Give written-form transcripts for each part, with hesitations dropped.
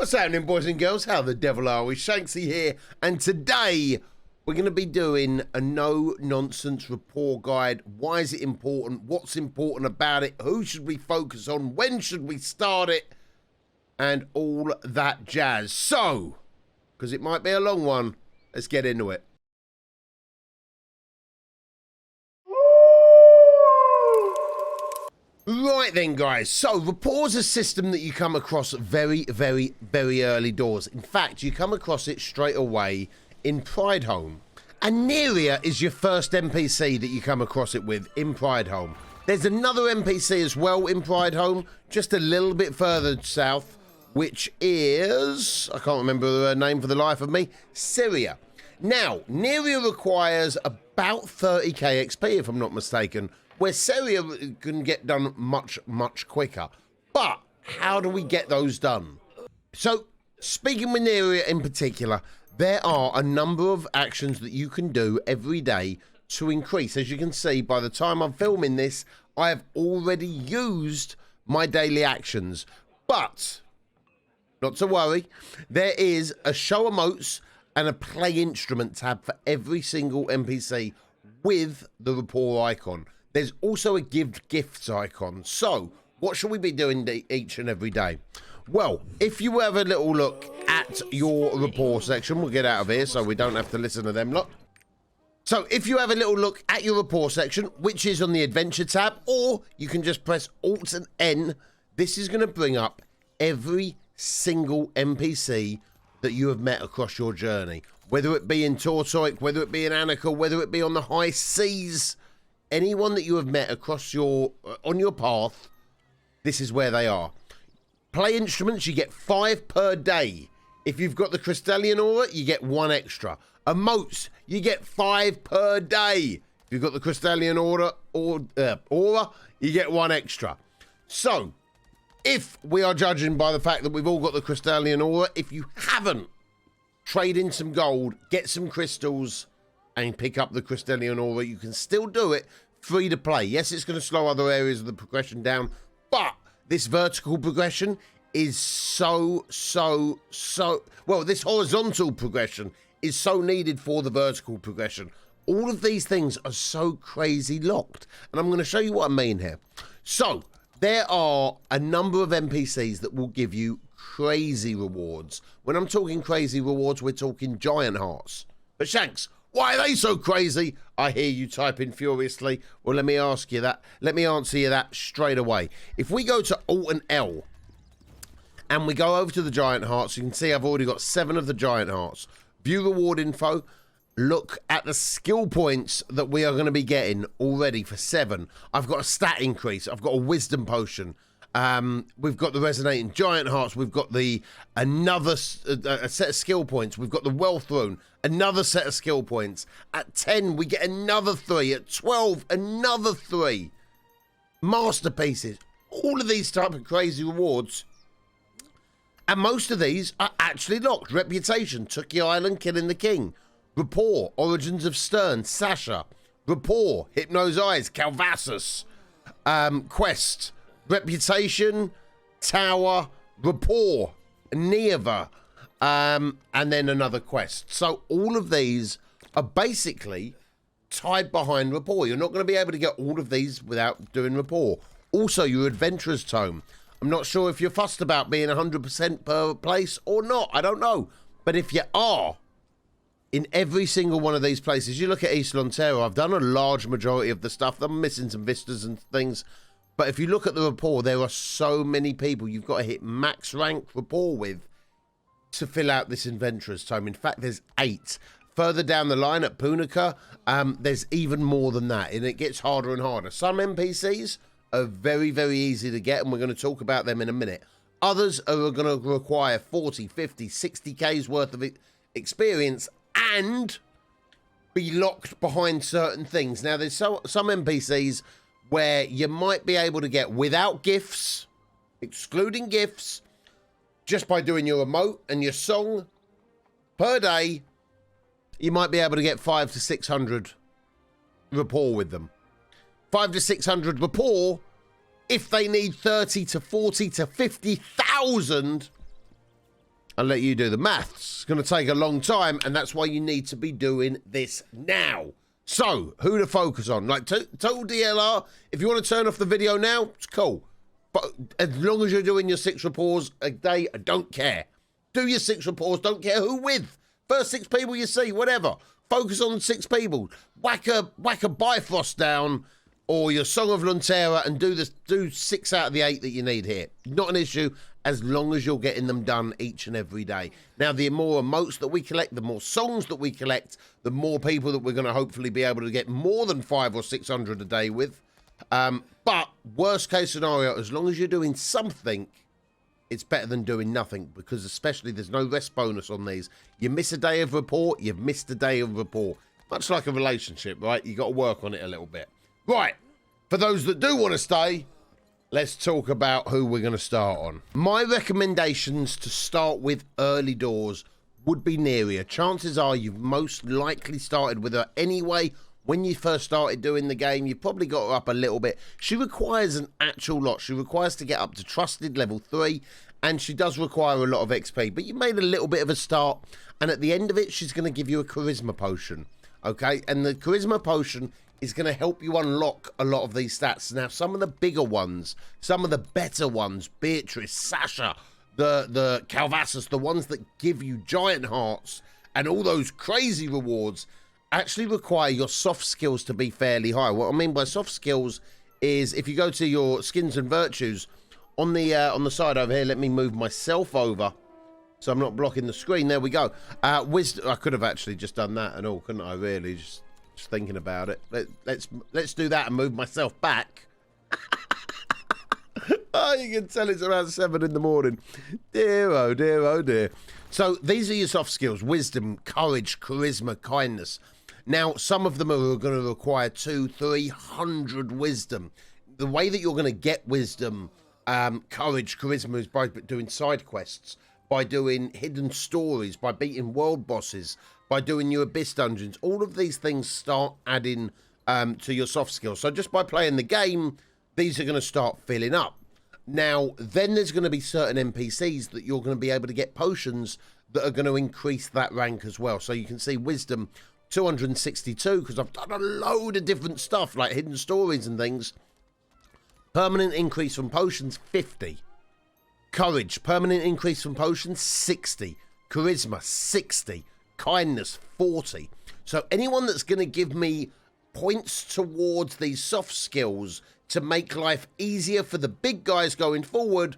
What's happening, boys and girls? How the devil are we? Shanksy here, and today we're going to be doing a no-nonsense rapport guide. Why is it important? What's important about it? Who should we focus on? When should we start it? And all that jazz. So, because it might be a long one, let's get into it. Right then, guys, so rapport is a system that you come across very, very, very early doors. In fact, you come across it straight away in Pridehome. Aneria is your first NPC that you come across it with in Pridehome. There's another NPC as well in Pridehome, just a little bit further south, which is, I can't remember her name for the life of me, Syria. Now, Neria requires about 30k XP, if I'm not mistaken, where Syria can get done much, much quicker. But how do we get those done? So, speaking with Neria in particular, there are a number of actions that you can do every day to increase. As you can see, by the time I'm filming this, I have already used my daily actions. But, not to worry, there is a show emotes and a play instrument tab for every single NPC with the rapport icon. There's also a give gifts icon. So, what should we be doing each and every day? Well, if you have a little look at your rapport section, we'll get out of here so we don't have to listen to them lot. So, if you have a little look at your rapport section, which is on the adventure tab, or you can just press Alt and N, this is going to bring up every single NPC that you have met across your journey. Whether it be in Tortoik, whether it be in Annika, whether it be on the high seas, anyone that you have met across on your path, this is where they are. Play instruments, you get 5 per day. If you've got the Crystallian Aura, you get 1 extra. Emotes, you get 5 per day. If you've got the Crystallian Aura, you get 1 extra. So, if we are judging by the fact that we've all got the Crystallian Aura, if you haven't, trade in some gold, get some crystals, and pick up the Crystallian Aura. You can still do it free to play. Yes, it's going to slow other areas of the progression down, but this vertical progression is well, this horizontal progression is so needed for the vertical progression. All of these things are so crazy locked, and I'm going to show you what I mean here. So, there are a number of NPCs that will give you crazy rewards. When I'm talking crazy rewards, we're talking giant hearts. But Shanks, why are they so crazy? I hear you typing furiously. Well, let me ask you that. Let me answer you that straight away. If we go to Alt and L and we go over to the giant hearts, you can see I've already got 7 of the giant hearts. View reward info. Look at the skill points that we are going to be getting already for 7. I've got a stat increase. I've got a wisdom potion. We've got the resonating giant hearts. We've got another set of skill points. We've got the wealth rune, another set of skill points. At 10, we get another 3. At 12, another 3. Masterpieces. All of these type of crazy rewards. And most of these are actually locked. Reputation, Tookie Island, Killing the King. Rapport, Origins of Stern, Sasha. Rapport, Hypnose Eyes, Calvassus. Quest, Reputation, Tower, Rapport, Neva, and then another quest. So all of these are basically tied behind Rapport. You're not going to be able to get all of these without doing Rapport. Also, your Adventurer's Tome. I'm not sure if you're fussed about being 100% per place or not. I don't know. But if you are, in every single one of these places, you look at East Lontero, I've done a large majority of the stuff. I'm missing some vistas and things. But if you look at the rapport, there are so many people you've got to hit max rank rapport with to fill out this Adventurer's Tome. In fact, there's 8. Further down the line at Punica, there's even more than that, and it gets harder and harder. Some NPCs are very, very easy to get, and we're going to talk about them in a minute. Others are going to require 40, 50, 60k's worth of experience and be locked behind certain things. Now, there's some NPCs where you might be able to get without gifts, excluding gifts, just by doing your emote and your song per day, you might be able to get 500 to 600 rapport with them. 500 to 600 rapport if they need 30 to 40 to 50,000 I'll let you do the maths. It's going to take a long time, and that's why you need to be doing this now. So, who to focus on? Like, total DLR, if you want to turn off the video now, it's cool. But as long as you're doing your 6 reports a day, I don't care. Do your 6 reports, don't care who with. First 6 people you see, whatever. Focus on 6 people. Whack a Bifrost down, or your Song of Runeterra, and do 6 out of the 8 that you need here. Not an issue, as long as you're getting them done each and every day. Now, the more emotes that we collect, the more songs that we collect, the more people that we're going to hopefully be able to get more than 500 or 600 a day with. But worst case scenario, as long as you're doing something, it's better than doing nothing, because especially there's no rest bonus on these. You miss a day of report, you've missed a day of report. Much like a relationship, right? You got to work on it a little bit. Right, for those that do want to stay, let's talk about who we're going to start on. My recommendations to start with early doors would be Neria. Chances are you've most likely started with her anyway. When you first started doing the game, you probably got her up a little bit. She requires an actual lot. She requires to get up to Trusted level 3, and she does require a lot of XP. But you made a little bit of a start, and at the end of it, she's going to give you a Charisma Potion. Okay, and the Charisma Potion is going to help you unlock a lot of these stats. Now, some of the bigger ones, some of the better ones, Beatrice, Sasha, the Calvasas, the ones that give you giant hearts and all those crazy rewards, actually require your soft skills to be fairly high. What I mean by soft skills is if you go to your skins and virtues, on the side over here, let me move myself over so I'm not blocking the screen. There we go. Wisdom. I could have actually just done that and all, couldn't I? Really, just thinking about it. Let's do that and move myself back. Oh, you can tell it's around 7 in the morning. Dear, oh dear, oh dear. So these are your soft skills: wisdom, courage, charisma, kindness. Now, some of them are going to require 200-300 wisdom. The way that you're going to get wisdom, courage, charisma is by doing side quests, by doing hidden stories, by beating world bosses, by doing your abyss dungeons. All of these things start adding to your soft skills. So just by playing the game, these are going to start filling up. Now, then there's going to be certain NPCs that you're going to be able to get potions that are going to increase that rank as well. So you can see wisdom 262, because I've done a load of different stuff like hidden stories and things. Permanent increase from potions 50. Courage, permanent increase from potions 60. Charisma 60. Kindness 40. So anyone that's going to give me points towards these soft skills to make life easier for the big guys going forward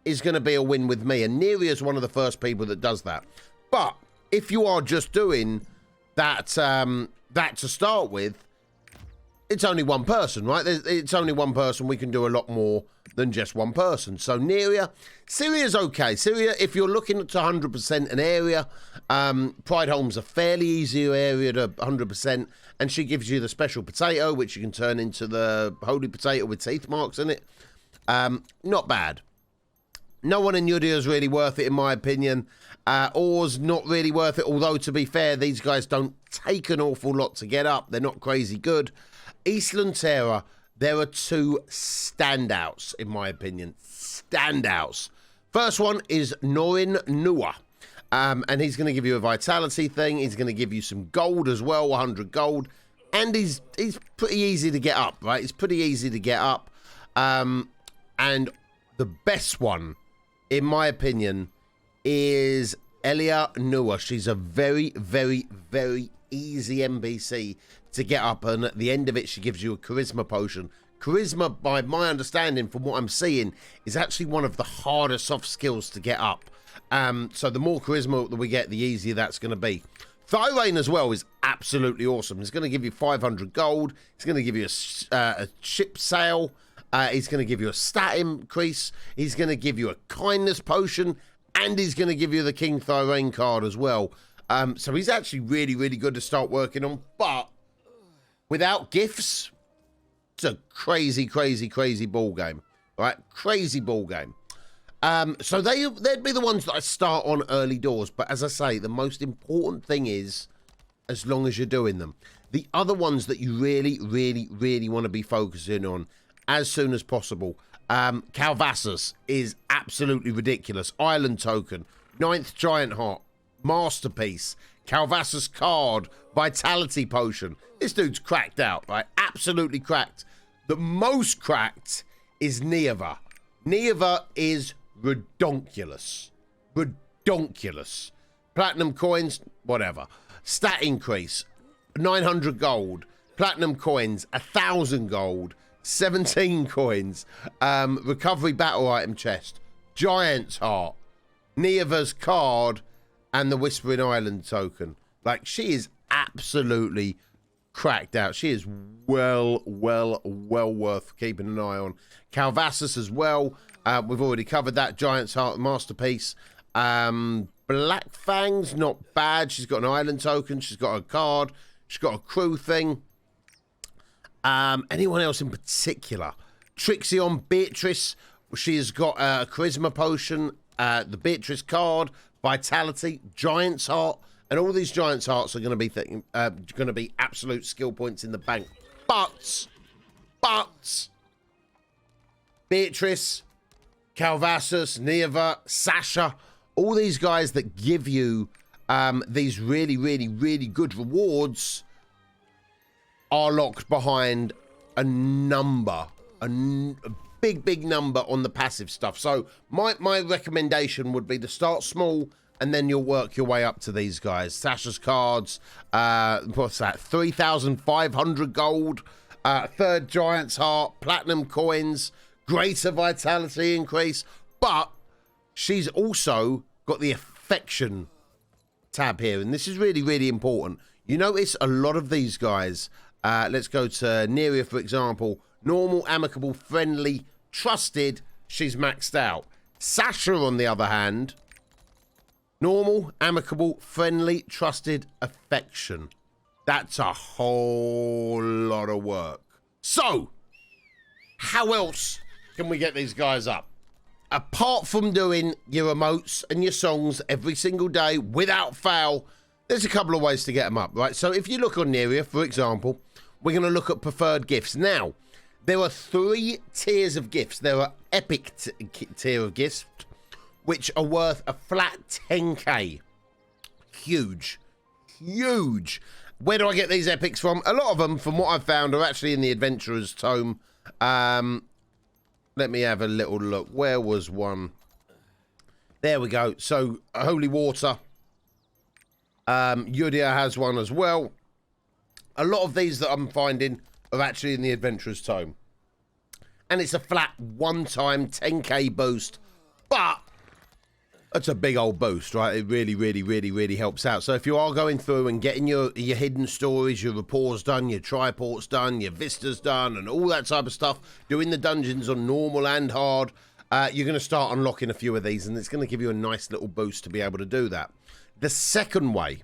is going to be a win with me. And Neria is one of the first people that does that. But if you are just doing that to start with, it's only one person, right? It's only one person. We can do a lot more than just one person. So Neria, Syria's okay. Syria, if you're looking at 100% an area, Prideholme's a fairly easy area to 100%, and she gives you the special potato, which you can turn into the holy potato with teeth marks in it. Not bad. No one in Yudia is really worth it, in my opinion. Or's not really worth it, although, to be fair, these guys don't take an awful lot to get up. They're not crazy good. East Runeterra, there are 2 standouts, in my opinion. Standouts. First one is Norin Nua. And he's going to give you a vitality thing. He's going to give you some gold as well, 100 gold. And he's pretty easy to get up, right? It's pretty easy to get up. And the best one, in my opinion, is Elia Nua. She's a very, very, very easy NPC to get up, and at the end of it, she gives you a charisma potion. Charisma, by my understanding, from what I'm seeing, is actually one of the harder soft skills to get up. So the more charisma that we get, the easier that's going to be. Thyrane as well is absolutely awesome. It's going to give you 500 gold. It's going to give you a ship sail. He's going to give you a stat increase. He's going to give you a kindness potion, and he's going to give you the King Thyrane card as well. So he's actually really, really good to start working on. But without gifts, it's a crazy, crazy, crazy ball game. Right? Crazy ball game. So they'd be the ones that I start on early doors. But as I say, the most important thing is as long as you're doing them. The other ones that you really, really, really want to be focusing on as soon as possible. Calvasas is absolutely ridiculous. Island Token, 9th Giant Heart, Masterpiece, Calvasus card, Vitality Potion. This dude's cracked out, right? Absolutely cracked. The most cracked is Nieva. Nieva is redonkulous. Redonkulous. Platinum coins, whatever. Stat increase, 900 gold. Platinum coins, 1,000 gold. 17 coins. Recovery battle item chest. Giant's Heart. Nieva's card. And the Whispering Island token. Like, she is absolutely cracked out. She is well worth keeping an eye on. Calvasus as well. We've already covered that. Giant's Heart, Masterpiece. Black Fangs, not bad. She's got an island token. She's got a card. She's got a crew thing. Anyone else in particular? Trixion, Beatrice. She's got a charisma potion. The Beatrice card. Vitality, Giant's Heart, and all these Giant's Hearts are going to be absolute skill points in the bank. But Beatrice, Calvasus, Nieva, Sasha, all these guys that give you these really good rewards are locked behind a number, a big number on the passive stuff. So my recommendation would be to start small and then you'll work your way up to these guys. Sasha's cards, what's that, 3,500 gold, 3rd Giant's Heart, platinum coins, greater vitality increase, but she's also got the affection tab here, and this is really important. You notice a lot of these guys, let's go to Neria, for example, normal, amicable, friendly, trusted, she's maxed out. Sasha, on the other hand, normal, amicable, friendly, trusted, affection. That's a whole lot of work. So, how else can we get these guys up? Apart from doing your emotes and your songs every single day without fail, there's a couple of ways to get them up, right? So if you look on Neria, for example, we're going to look at preferred gifts. Now, there are 3 tiers of gifts. There are epic tier of gifts, which are worth a flat 10k. Huge. Where do I get these epics from? A lot of them, from what I've found, are actually in the Adventurer's Tome. Let me have a little look. Where was one? There we go. So, Holy Water. Yudia has one as well. A lot of these that I'm finding are actually in the Adventurer's Tome. And it's a flat one-time 10k boost. But that's a big old boost, right? It really helps out. So if you are going through and getting your hidden stories, your rapports done, your triports done, your vistas done, and all that type of stuff, doing the dungeons on normal and hard, you're going to start unlocking a few of these, and it's going to give you a nice little boost to be able to do that. The second way,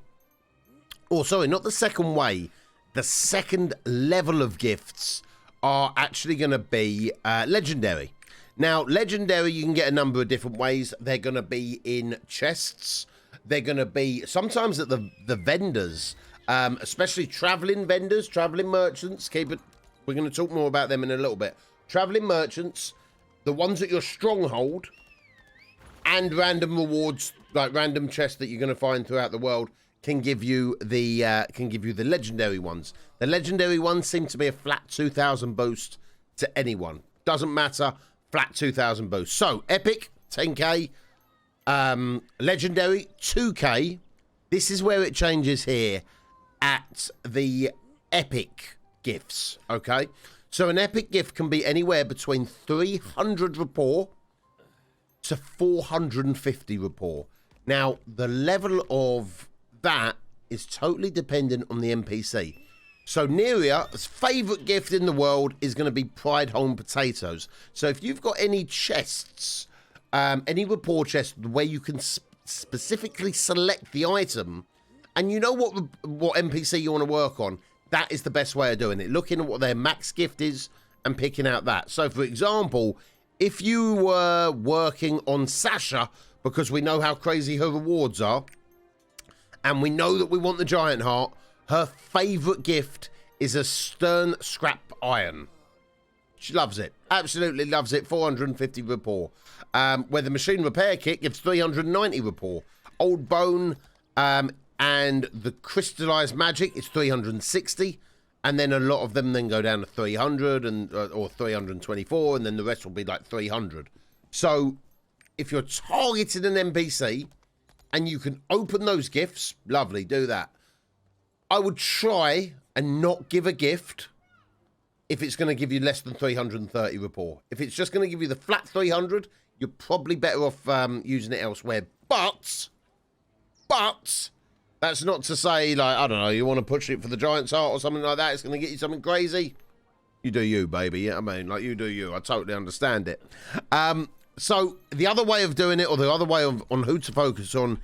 or sorry, not the second way, the second level of gifts are actually going to be legendary. Now, legendary, you can get a number of different ways. They're going to be in chests. They're going to be sometimes at the vendors, especially traveling vendors, traveling merchants. We're going to talk more about them in a little bit. Traveling merchants, the ones at your stronghold, and random rewards, like random chests that you're going to find throughout the world, can give you the legendary ones. The legendary ones seem to be a flat 2,000 boost to anyone. Doesn't matter. Flat 2,000 boost. So, epic, 10k. Legendary, 2k. This is where it changes here at the epic gifts, okay? So, an epic gift can be anywhere between 300 rapport to 450 rapport. Now, the level of that is totally dependent on the NPC. So Neria's favourite gift in the world is going to be Pride Home Potatoes. So if you've got any chests, any rapport chests where you can specifically select the item, and you know what NPC you want to work on, that is the best way of doing it. Looking at what their max gift is and picking out that. So for example, if you were working on Sasha, because we know how crazy her rewards are, and we know that we want the Giant Heart, her favourite gift is a Stern Scrap Iron. She loves it. Absolutely loves it. 450 rapport. Where the machine repair kit gives 390 rapport. Old Bone and the crystallized magic is 360. And then a lot of them then go down to 300 or 324, and then the rest will be like 300. So if you're targeting an NPC and you can open those gifts, lovely, do that. I would try and not give a gift if it's going to give you less than 330 rapport. If it's just going to give you the flat 300, you're probably better off using it elsewhere. But that's not to say, like, I don't know, you want to push it for the Giant's Heart or something like that. It's going to get you something crazy. You do you, baby. Yeah, I mean, like, you do you. I totally understand it. So the other way of doing it, or the other way on who to focus on,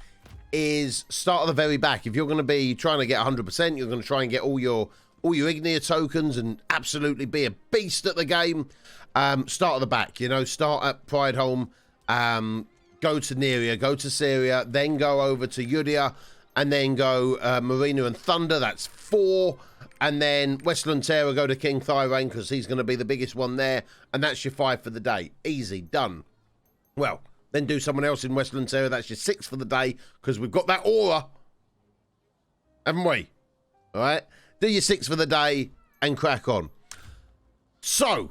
is start at the very back. If you're going to be trying to get 100%, you're going to try and get all your Ignia tokens and absolutely be a beast at the game. Start at the back. You know, start at Prideholme, go to Neria, go to Syria, then go over to Yudia, and then go Marina and Thunder. That's 4. And then West Luntera, go to King Thyrane, because he's going to be the biggest one there. And that's your 5 for the day. Easy, done. Well, then do someone else in West Luntera. That's your 6 for the day, because we've got that aura. Haven't we? All right? Do your 6 for the day and crack on. So,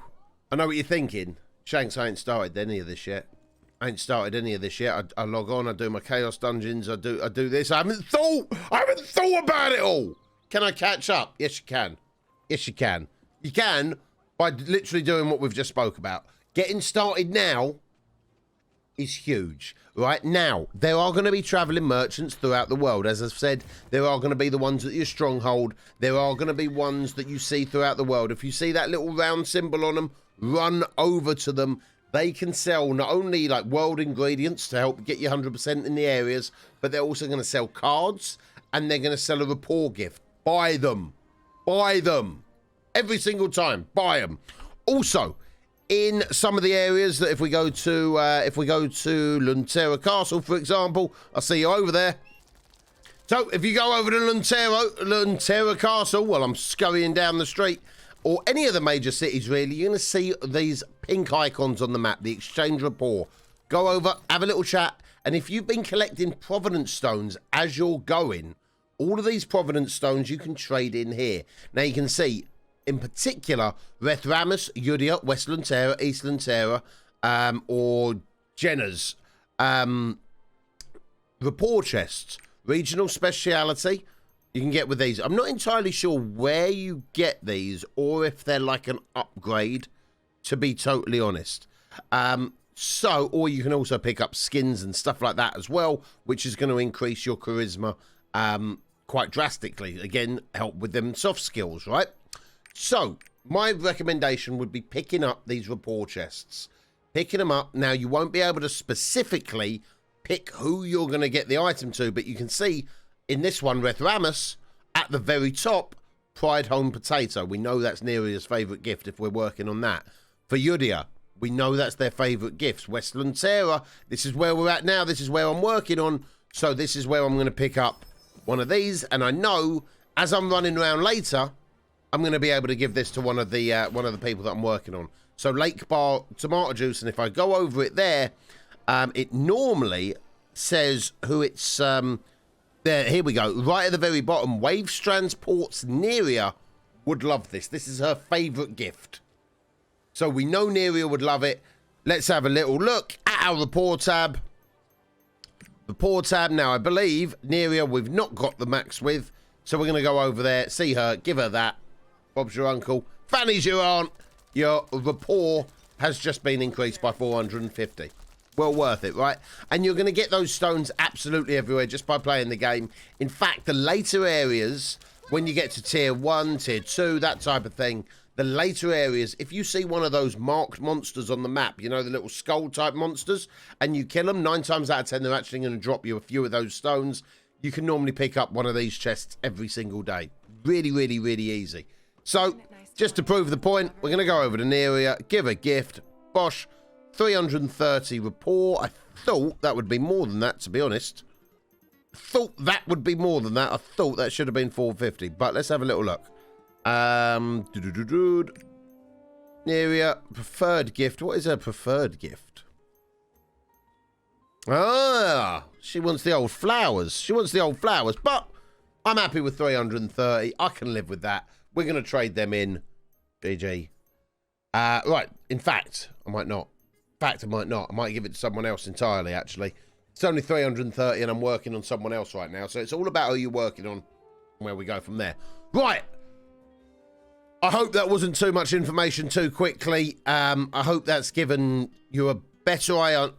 I know what you're thinking. Shanks, I ain't started any of this yet. I log on, I do my Chaos Dungeons, I do this. I haven't thought about it all. Can I catch up? Yes, you can. Yes, you can. You can by literally doing what we've just spoke about. Getting started now is huge. Right now, there are going to be traveling merchants throughout the world. As I've said, there are going to be the ones at your stronghold. There are going to be ones that you see throughout the world. If you see that little round symbol on them, run over to them. They can sell not only like world ingredients to help get you 100% in the areas, but they're also going to sell cards, and they're going to sell a rapport gift. Buy them. Buy them. Every single time. Buy them. Also, in some of the areas that if we go to Luntera Castle, for example, I'll see you over there. So if you go over to Luntera Castle, well, I'm scurrying down the street, or any of the major cities, really, you're going to see these pink icons on the map, the exchange rapport. Go over, have a little chat, and if you've been collecting Providence Stones as you're going, all of these Providence Stones you can trade in here. Now you can see, in particular, Rethramus, Yudia, West Luntera, East Luntera, or Jenna's rapport chests, regional speciality, you can get with these. I'm not entirely sure where you get these or if they're like an upgrade, to be totally honest. Or you can also pick up skins and stuff like that as well, which is going to increase your charisma quite drastically. Again, help with them soft skills, right? So my recommendation would be picking up these rapport chests. Picking them up. Now, you won't be able to specifically pick who you're going to get the item to, but you can see in this one, Rethramus, at the very top, Prideholme Potato. We know that's Neria's favourite gift if we're working on that. For Yudia, we know that's their favourite gifts. West Luntera, this is where we're at now. This is where I'm working on. So this is where I'm going to pick up one of these. And I know, as I'm running around later, I'm going to be able to give this to one of the people that I'm working on. So Lake Bar Tomato Juice, and if I go over it there, it normally says who it's... There, here we go. Right at the very bottom, Waves Transports Neria would love this. This is her favourite gift. So we know Neria would love it. Let's have a little look at our rapport tab. Rapport tab. Now, I believe Neria we've not got the max with. So we're going to go over there, see her, give her that. Bob's your uncle. Fanny's your aunt. Your rapport has just been increased by 450. Well worth it, right? And you're going to get those stones absolutely everywhere just by playing the game. In fact, the later areas, when you get to tier 1, tier 2, that type of thing, the later areas, if you see one of those marked monsters on the map, you know, the little skull type monsters, and you kill them, 9 times out of 10, they're actually going to drop you a few of those stones. You can normally pick up one of these chests every single day. Really, really, really easy. So, just to prove the point, we're going to go over to Neria, give a gift, bosh, 330 rapport. I thought that would be more than that, to be honest. I thought that should have been 450, but let's have a little look. Area, preferred gift. What is her preferred gift? Ah, she wants the old flowers. She wants the old flowers, but I'm happy with 330. I can live with that. We're going to trade them in. GG. Right, in fact, I might not. In fact, I might not. I might give it to someone else entirely, actually. It's only 330 and I'm working on someone else right now. So it's all about who you're working on and where we go from there. Right. I hope that wasn't too much information too quickly. I hope that's given you a better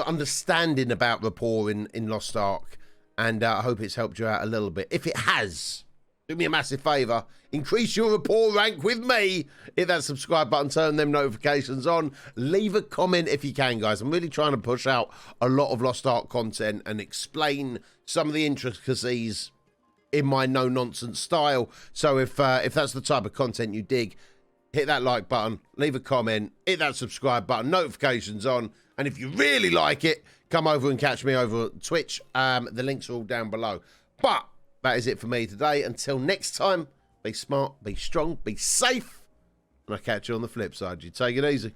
understanding about rapport in Lost Ark. And I hope it's helped you out a little bit. If it has, do me a massive favour. Increase your rapport rank with me. Hit that subscribe button, turn them notifications on. Leave a comment if you can, guys. I'm really trying to push out a lot of Lost Ark content and explain some of the intricacies in my no-nonsense style. So if that's the type of content you dig, hit that like button, leave a comment, hit that subscribe button, notifications on. And if you really like it, come over and catch me over at Twitch. The links are all down below. But that is it for me today. Until next time, be smart, be strong, be safe, and I'll catch you on the flip side. You take it easy.